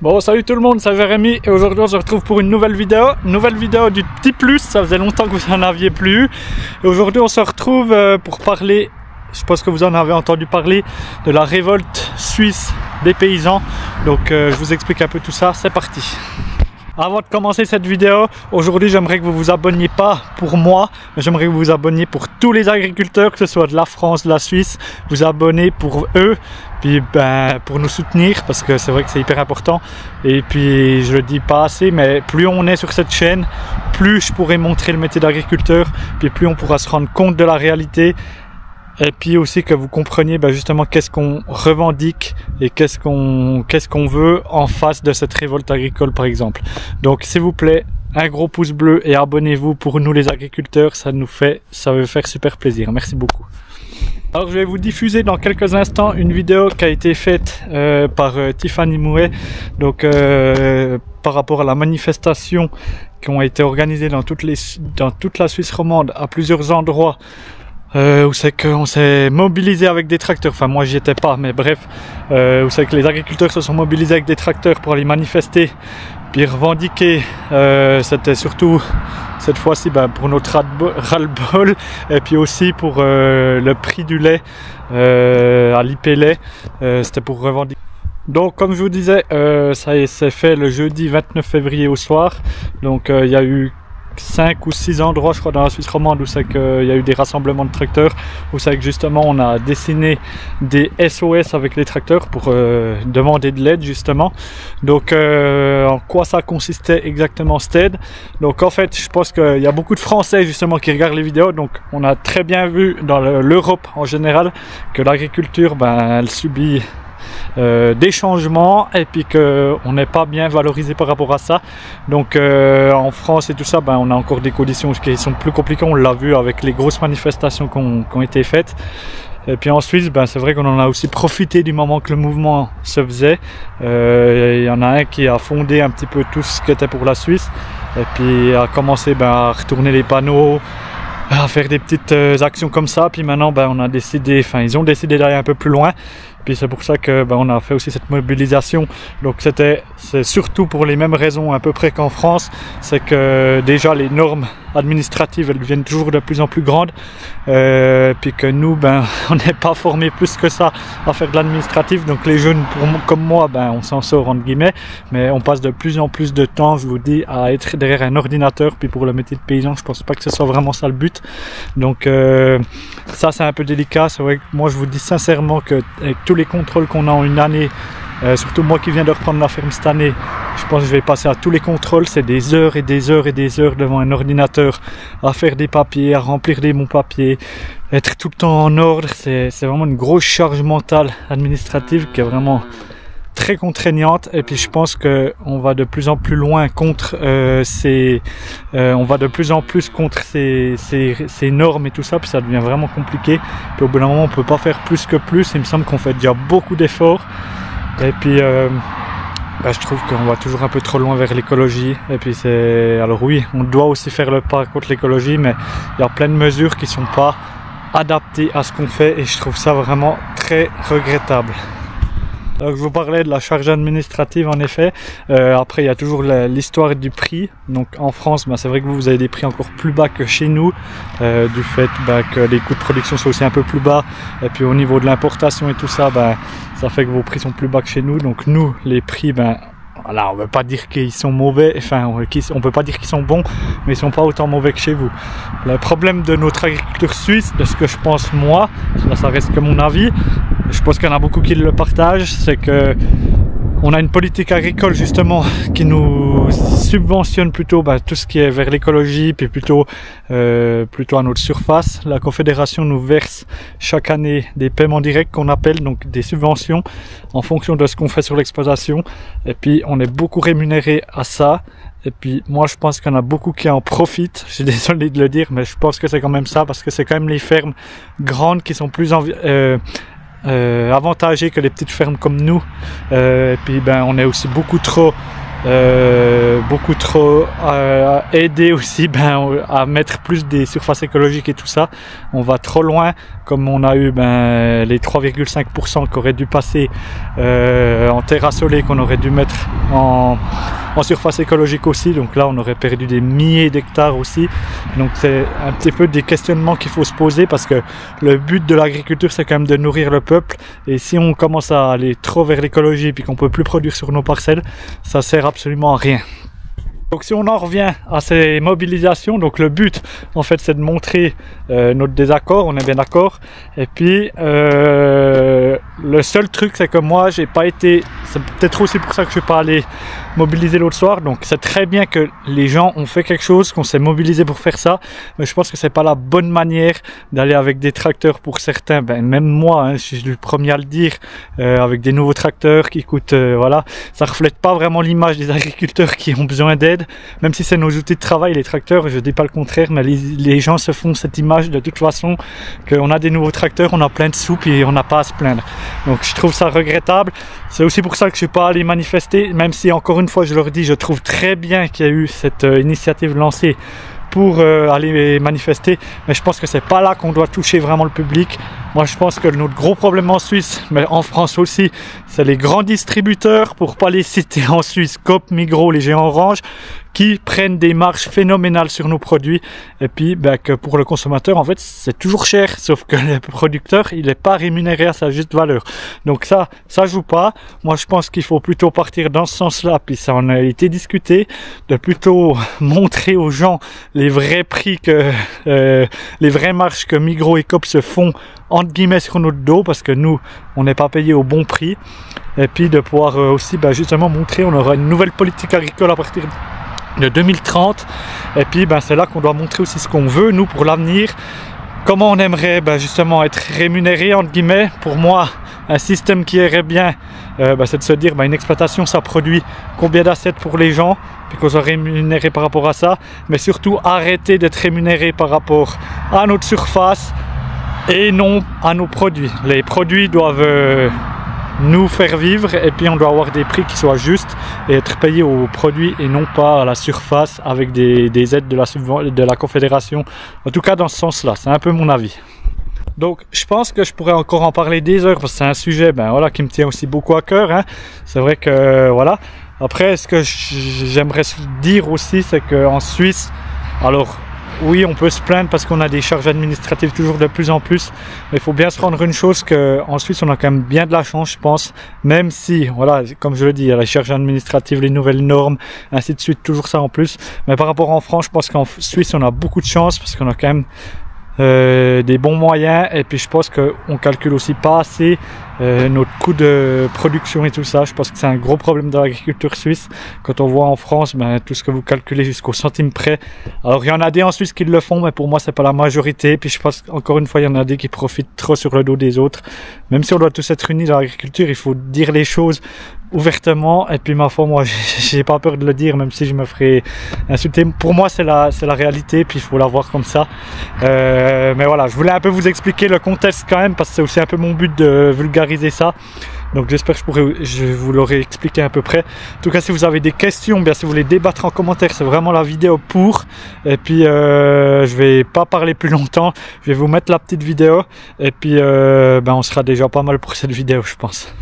Bon, salut tout le monde, c'est Jérémy et aujourd'hui on se retrouve pour une nouvelle vidéo du petit plus, ça faisait longtemps que vous en aviez plus eu. Et aujourd'hui on se retrouve pour parler, je pense que vous en avez entendu parler, de la révolte suisse des paysans. Donc je vous explique un peu tout ça, c'est parti. Avant de commencer cette vidéo, aujourd'hui j'aimerais que vous vous abonniez pas pour moi, mais j'aimerais que vous vous abonniez pour tous les agriculteurs, que ce soit de la France, de la Suisse, vous abonnez pour eux, puis pour nous soutenir, parce que c'est vrai que c'est hyper important. Et puis je le dis pas assez, mais plus on est sur cette chaîne, plus je pourrai montrer le métier d'agriculteur, puis plus on pourra se rendre compte de la réalité. Et puis aussi que vous compreniez justement qu'est-ce qu'on revendique et qu'est-ce qu'on veut en face de cette révolte agricole par exemple. Donc s'il vous plaît, un gros pouce bleu et abonnez-vous pour nous les agriculteurs, ça veut faire super plaisir. Merci beaucoup. Alors je vais vous diffuser dans quelques instants une vidéo qui a été faite par Tiffany Mouet, donc par rapport à la manifestation qui ont été organisées dans toute la Suisse romande à plusieurs endroits. Où c'est qu'on s'est mobilisé avec des tracteurs, enfin moi j'y étais pas, mais bref, où c'est que les agriculteurs se sont mobilisés avec des tracteurs pour aller manifester, puis revendiquer, c'était surtout cette fois-ci pour notre ras-le-bol, et puis aussi pour le prix du lait à l'IP lait, c'était pour revendiquer. Donc comme je vous disais, ça s'est fait le jeudi 29 février au soir, donc il y a eu 5 ou 6 endroits je crois dans la Suisse romande où c'est qu'il y a eu des rassemblements de tracteurs, où c'est que justement on a dessiné des SOS avec les tracteurs pour demander de l'aide justement. Donc en quoi ça consistait exactement cette aide? Donc en fait je pense qu'il y a beaucoup de Français justement qui regardent les vidéos, donc on a très bien vu dans l'Europe en général que l'agriculture elle subit des changements et puis qu'on n'est pas bien valorisé par rapport à ça. Donc en France et tout ça, on a encore des conditions qui sont plus compliquées, on l'a vu avec les grosses manifestations qui ont été faites. Et puis en Suisse, c'est vrai qu'on en a aussi profité du moment que le mouvement se faisait. Il y en a un qui a fondé un petit peu tout ce qui était pour la Suisse et puis a commencé à retourner les panneaux, à faire des petites actions comme ça. Puis maintenant ils ont décidé d'aller un peu plus loin. Puis c'est pour ça que on a fait aussi cette mobilisation. Donc c'est surtout pour les mêmes raisons à peu près qu'en France, c'est que déjà les normes administratives elles deviennent toujours de plus en plus grandes, puis que nous on n'est pas formés plus que ça à faire de l'administratif. Donc les jeunes comme moi on s'en sort entre guillemets, mais on passe de plus en plus de temps, je vous dis, à être derrière un ordinateur. Puis pour le métier de paysan, je pense pas que ce soit vraiment ça le but. Donc ça c'est un peu délicat. C'est vrai que moi je vous dis sincèrement que avec tous les contrôles qu'on a en une année, surtout moi qui viens de reprendre la ferme cette année, je pense que je vais passer à tous les contrôles. C'est des heures et des heures et des heures devant un ordinateur à faire des papiers, à remplir des bons papiers, être tout le temps en ordre. C'est vraiment une grosse charge mentale administrative qui est vraiment très contraignante. Et puis je pense que on va de plus en plus loin contre ces normes et tout ça, puis ça devient vraiment compliqué. Puis au bout d'un moment on peut pas faire plus que plus. Il me semble qu'on fait déjà beaucoup d'efforts et puis je trouve qu'on va toujours un peu trop loin vers l'écologie. Et puis alors oui, on doit aussi faire le pas contre l'écologie, mais il y a plein de mesures qui sont pas adaptées à ce qu'on fait et je trouve ça vraiment très regrettable. Donc je vous parlais de la charge administrative en effet. Après il y a toujours l'histoire du prix. Donc en France, c'est vrai que vous avez des prix encore plus bas que chez nous, du fait que les coûts de production sont aussi un peu plus bas. Et puis au niveau de l'importation et tout ça, ça fait que vos prix sont plus bas que chez nous. Donc nous, les prix, voilà, on ne veut pas dire qu'ils sont mauvais, enfin on peut pas dire qu'ils sont bons, mais ils sont pas autant mauvais que chez vous. Le problème de notre agriculture suisse, de ce que je pense moi, là ça reste que mon avis, je pense qu'il y en a beaucoup qui le partagent, c'est que on a une politique agricole justement qui nous subventionne plutôt tout ce qui est vers l'écologie, puis plutôt à notre surface. La Confédération nous verse chaque année des paiements directs qu'on appelle, donc des subventions en fonction de ce qu'on fait sur l'exploitation. Et puis on est beaucoup rémunéré à ça. Et puis moi je pense qu'il y en a beaucoup qui en profitent. Je suis désolé de le dire, mais je pense que c'est quand même ça, parce que c'est quand même les fermes grandes qui sont plus avantagées que les petites fermes comme nous. Et puis on est aussi beaucoup trop beaucoup trop aider aussi à mettre plus des surfaces écologiques et tout ça. On va trop loin, comme on a eu les 3,5% qui auraient dû passer en terre assolée, qu'on aurait dû mettre en surface écologique aussi. Donc là on aurait perdu des milliers d'hectares aussi. Donc c'est un petit peu des questionnements qu'il faut se poser, parce que le but de l'agriculture c'est quand même de nourrir le peuple, et si on commence à aller trop vers l'écologie puis qu'on peut plus produire sur nos parcelles, ça sert absolument à rien. Donc si on en revient à ces mobilisations, donc le but en fait c'est de montrer notre désaccord, on est bien d'accord. Et puis le seul truc c'est que moi j'ai pas été, c'est peut-être aussi pour ça que je suis pas allé mobiliser l'autre soir. Donc c'est très bien que les gens ont fait quelque chose, qu'on s'est mobilisé pour faire ça, mais je pense que c'est pas la bonne manière d'aller avec des tracteurs pour certains. Même moi, hein, je suis le premier à le dire, avec des nouveaux tracteurs qui coûtent, voilà, ça reflète pas vraiment l'image des agriculteurs qui ont besoin d'aide. Même si c'est nos outils de travail, les tracteurs, je dis pas le contraire, mais les gens se font cette image de toute façon qu'on a des nouveaux tracteurs, on a plein de sous et on n'a pas à se plaindre. Donc je trouve ça regrettable. C'est aussi pour ça que je suis pas allé manifester, même si encore une fois je leur dis, je trouve très bien qu'il y a eu cette initiative lancée pour aller manifester, mais je pense que c'est pas là qu'on doit toucher vraiment le public. Moi je pense que notre gros problème en Suisse, mais en France aussi, c'est les grands distributeurs, pour pas les citer en Suisse, Coop, Migros, les géants orange, qui prennent des marges phénoménales sur nos produits, et puis que pour le consommateur en fait c'est toujours cher, sauf que le producteur il n'est pas rémunéré à sa juste valeur. Donc ça joue pas. Moi je pense qu'il faut plutôt partir dans ce sens là, puis ça en a été discuté, de plutôt montrer aux gens les vrais prix que les vraies marges que Migros et Coop se font entre guillemets sur notre dos, parce que nous on n'est pas payé au bon prix, et puis de pouvoir aussi justement montrer, on aura une nouvelle politique agricole à partir de 2030, et puis c'est là qu'on doit montrer aussi ce qu'on veut nous pour l'avenir, comment on aimerait justement être rémunéré entre guillemets. Pour moi un système qui irait bien, c'est de se dire une exploitation ça produit combien d'assiettes pour les gens, puis qu'on soit rémunéré par rapport à ça, mais surtout arrêter d'être rémunéré par rapport à notre surface et non à nos produits. Les produits doivent nous faire vivre, et puis on doit avoir des prix qui soient justes et être payé aux produits et non pas à la surface avec des aides de la Confédération. En tout cas dans ce sens là, c'est un peu mon avis. Donc je pense que je pourrais encore en parler des heures, parce que c'est un sujet qui me tient aussi beaucoup à cœur, hein. C'est vrai que voilà. Après ce que j'aimerais dire aussi, c'est qu'en Suisse, alors oui, on peut se plaindre parce qu'on a des charges administratives toujours de plus en plus, mais il faut bien se rendre une chose, qu'en Suisse on a quand même bien de la chance je pense, même si, voilà, comme je le dis, il y a les charges administratives, les nouvelles normes, ainsi de suite, toujours ça en plus. Mais par rapport en France, je pense qu'en Suisse on a beaucoup de chance, parce qu'on a quand même des bons moyens, et puis je pense qu'on calcule aussi pas assez notre coût de production et tout ça. Je pense que c'est un gros problème de l'agriculture suisse, quand on voit en France tout ce que vous calculez jusqu'au centime près. Alors il y en a des en Suisse qui le font, mais pour moi c'est pas la majorité, puis je pense qu'encore une fois il y en a des qui profitent trop sur le dos des autres. Même si on doit tous être unis dans l'agriculture, il faut dire les choses ouvertement, et puis ma foi, moi j'ai pas peur de le dire, même si je me ferais insulter. Pour moi c'est la réalité, puis il faut la voir comme ça. Mais voilà, je voulais un peu vous expliquer le contexte quand même, parce que c'est aussi un peu mon but de vulgariser ça. Donc j'espère que je vous l'aurai expliqué à peu près. En tout cas, si vous avez des questions, si vous voulez débattre en commentaire, c'est vraiment la vidéo pour. Et puis je vais pas parler plus longtemps, je vais vous mettre la petite vidéo, et puis on sera déjà pas mal pour cette vidéo je pense.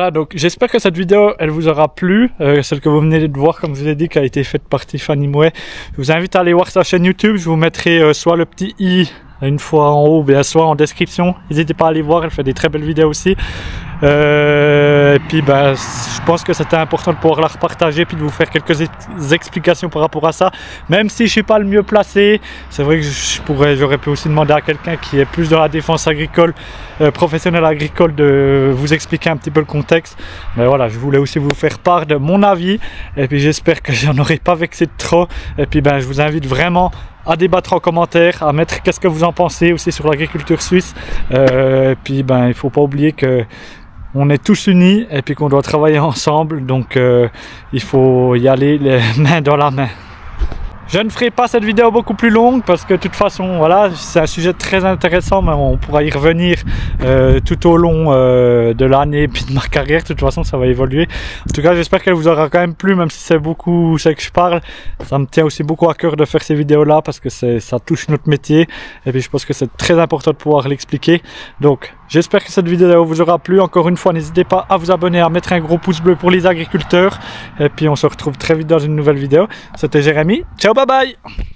voilà, donc j'espère que cette vidéo elle vous aura plu, celle que vous venez de voir comme je vous ai dit qui a été faite par Tiffany Mouet. Je vous invite à aller voir sa chaîne YouTube, je vous mettrai soit le petit i une fois en haut, bien soit en description. N'hésitez pas à aller voir, elle fait des très belles vidéos aussi. Et puis je pense que c'était important de pouvoir la repartager puis de vous faire quelques explications par rapport à ça, même si je suis pas le mieux placé. C'est vrai que j'aurais pu aussi demander à quelqu'un qui est plus dans la défense agricole, professionnel agricole, de vous expliquer un petit peu le contexte. Mais voilà, je voulais aussi vous faire part de mon avis et puis j'espère que j'en aurai pas vexé de trop. Et puis je vous invite vraiment à débattre en commentaire, à mettre qu'est-ce que vous en pensez aussi sur l'agriculture suisse. Et puis il faut pas oublier que on est tous unis et puis qu'on doit travailler ensemble, donc il faut y aller les mains dans la main. Je ne ferai pas cette vidéo beaucoup plus longue parce que de toute façon voilà, c'est un sujet très intéressant, mais on pourra y revenir tout au long de l'année puis de ma carrière. De toute façon ça va évoluer. En tout cas j'espère qu'elle vous aura quand même plu, même si c'est beaucoup ce que je parle. Ça me tient aussi beaucoup à cœur de faire ces vidéos là parce que ça touche notre métier et puis je pense que c'est très important de pouvoir l'expliquer. Donc j'espère que cette vidéo vous aura plu. Encore une fois, n'hésitez pas à vous abonner, à mettre un gros pouce bleu pour les agriculteurs. Et puis on se retrouve très vite dans une nouvelle vidéo. C'était Jérémy. Ciao, bye bye!